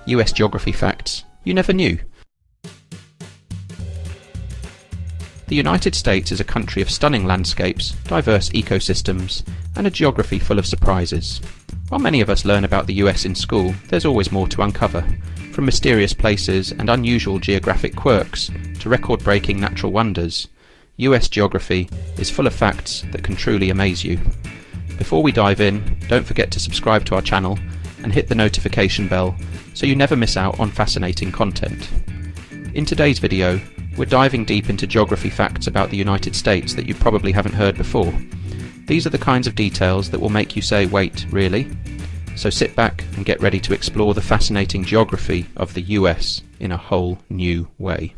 US geography facts you never knew. The United States is a country of stunning landscapes, diverse ecosystems, and a geography full of surprises. While many of us learn about the US in school, there's always more to uncover. From mysterious places and unusual geographic quirks to record-breaking natural wonders, US geography is full of facts that can truly amaze you. Before we dive in, don't forget to subscribe to our channel and hit the notification bell so you never miss out on fascinating content. In today's video, we're diving deep into geography facts about the United States that you probably haven't heard before. These are the kinds of details that will make you say, wait, really? So sit back and get ready to explore the fascinating geography of the US in a whole new way.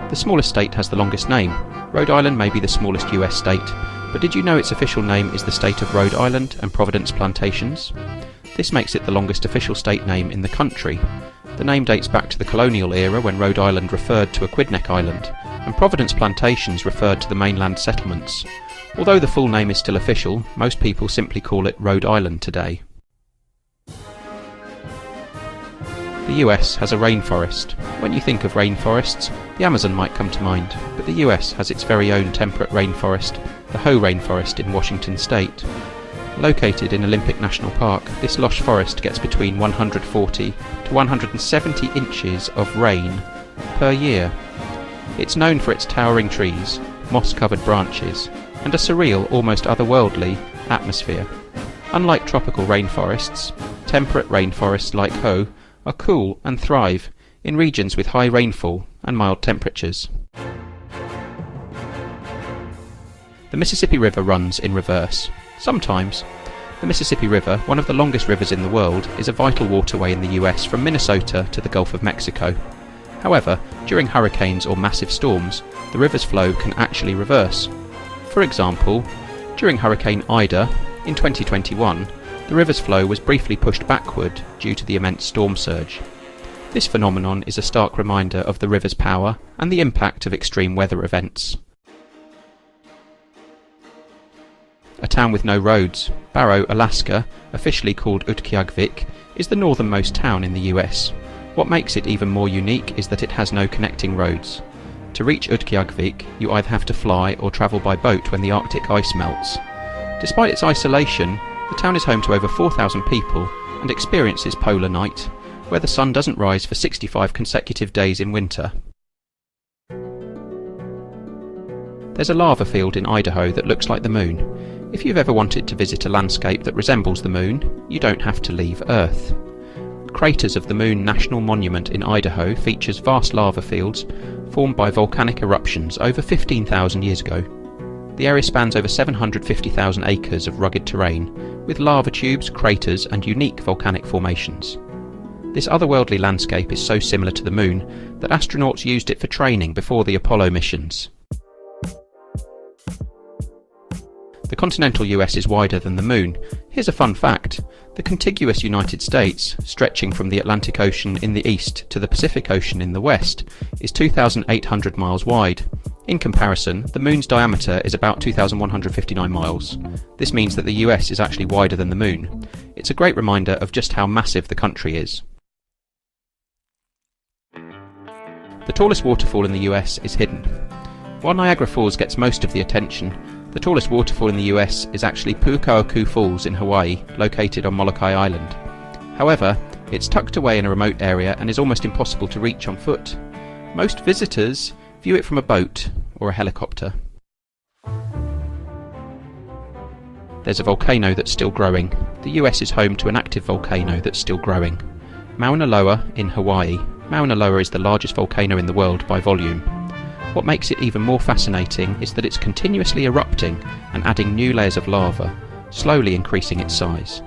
The smallest state has the longest name. Rhode Island may be the smallest US state, but did you know its official name is the state of Rhode Island and Providence Plantations? This makes it the longest official state name in the country. The name dates back to the colonial era when Rhode Island referred to Aquidneck Island, and Providence Plantations referred to the mainland settlements. Although the full name is still official, most people simply call it Rhode Island today. The US has a rainforest. When you think of rainforests, the Amazon might come to mind, but the US has its very own temperate rainforest, the Hoh Rainforest in Washington state. Located in Olympic National Park, this lush forest gets between 140 to 170 inches of rain per year. It's known for its towering trees, moss-covered branches, and a surreal, almost otherworldly atmosphere. Unlike tropical rainforests, temperate rainforests like Hoh are cool and thrive in regions with high rainfall and mild temperatures. The Mississippi River runs in reverse. Sometimes. The Mississippi River, one of the longest rivers in the world, is a vital waterway in the US from Minnesota to the Gulf of Mexico. However, during hurricanes or massive storms, the river's flow can actually reverse. For example, during Hurricane Ida in 2021, the river's flow was briefly pushed backward due to the immense storm surge. This phenomenon is a stark reminder of the river's power and the impact of extreme weather events. A town with no roads, Barrow, Alaska, officially called Utqiagvik, is the northernmost town in the US. What makes it even more unique is that it has no connecting roads. To reach Utqiagvik, you either have to fly or travel by boat when the Arctic ice melts. Despite its isolation, the town is home to over 4,000 people and experiences polar night, where the sun doesn't rise for 65 consecutive days in winter. There's a lava field in Idaho that looks like the moon. If you've ever wanted to visit a landscape that resembles the moon, you don't have to leave Earth. Craters of the Moon National Monument in Idaho features vast lava fields formed by volcanic eruptions over 15,000 years ago. The area spans over 750,000 acres of rugged terrain, with lava tubes, craters, and unique volcanic formations. This otherworldly landscape is so similar to the moon that astronauts used it for training before the Apollo missions. The continental US is wider than the moon. Here's a fun fact. The contiguous United States, stretching from the Atlantic Ocean in the east to the Pacific Ocean in the west, is 2,800 miles wide. In comparison, the moon's diameter is about 2,159 miles. This means that the US is actually wider than the moon. It's a great reminder of just how massive the country is. The tallest waterfall in the US is hidden. While Niagara Falls gets most of the attention, the tallest waterfall in the US is actually Pukekohe Falls in Hawaii, located on Molokai Island. However, it's tucked away in a remote area and is almost impossible to reach on foot. Most visitors view it from a boat or a helicopter. There's a volcano that's still growing. The US is home to an active volcano that's still growing. Mauna Loa in Hawaii. Mauna Loa is the largest volcano in the world by volume. What makes it even more fascinating is that it's continuously erupting and adding new layers of lava, slowly increasing its size.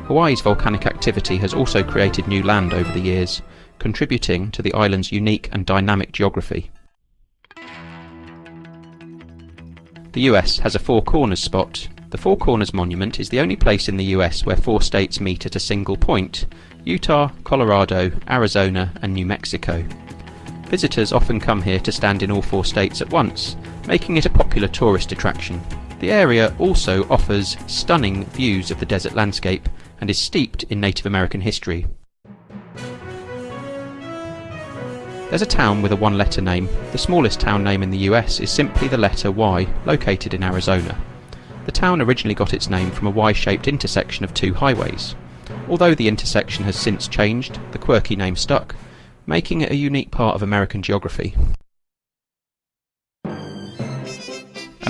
Hawaii's volcanic activity has also created new land over the years, contributing to the island's unique and dynamic geography. The US has a Four Corners spot. The Four Corners Monument is the only place in the US where 4 states meet at a single point: Utah, Colorado, Arizona, and New Mexico. Visitors often come here to stand in all 4 states at once, making it a popular tourist attraction. The area also offers stunning views of the desert landscape and is steeped in Native American history. There's a town with a one-letter name. The smallest town name in the US is simply the letter Y, located in Arizona. The town originally got its name from a Y-shaped intersection of two highways. Although the intersection has since changed, the quirky name stuck, making it a unique part of American geography.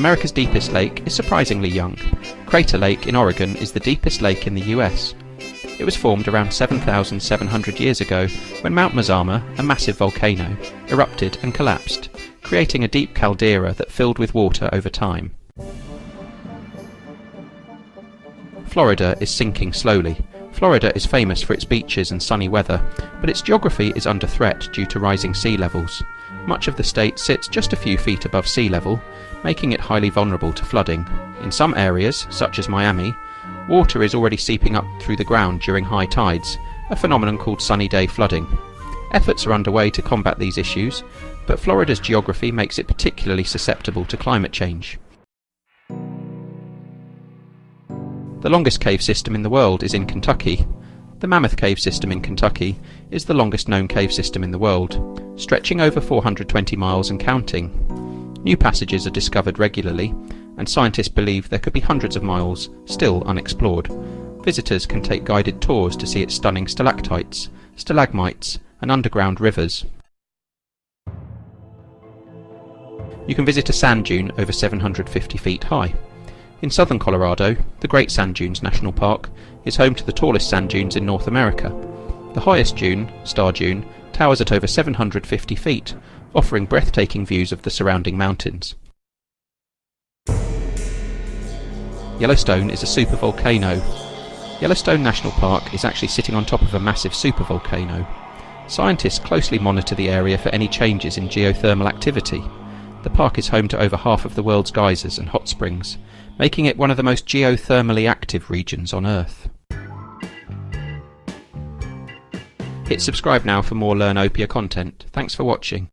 America's deepest lake is surprisingly young. Crater Lake in Oregon is the deepest lake in the US. It was formed around 7,700 years ago when Mount Mazama, a massive volcano, erupted and collapsed, creating a deep caldera that filled with water over time. Florida is sinking slowly. Florida is famous for its beaches and sunny weather, but its geography is under threat due to rising sea levels. Much of the state sits just a few feet above sea level, making it highly vulnerable to flooding. In some areas, such as Miami, water is already seeping up through the ground during high tides, a phenomenon called sunny day flooding. Efforts are underway to combat these issues, but Florida's geography makes it particularly susceptible to climate change. The longest cave system in the world is in Kentucky. The Mammoth Cave system in Kentucky is the longest known cave system in the world, stretching over 420 miles and counting. New passages are discovered regularly, and scientists believe there could be hundreds of miles still unexplored. Visitors can take guided tours to see its stunning stalactites, stalagmites, and underground rivers. You can visit a sand dune over 750 feet high. In southern Colorado, the Great Sand Dunes National Park is home to the tallest sand dunes in North America. The highest dune, Star Dune, towers at over 750 feet, offering breathtaking views of the surrounding mountains. Yellowstone is a supervolcano. Yellowstone National Park is actually sitting on top of a massive supervolcano. Scientists closely monitor the area for any changes in geothermal activity. The park is home to over half of the world's geysers and hot springs, making it one of the most geothermally active regions on Earth. Hit subscribe now for more Learnopia content. Thanks for watching.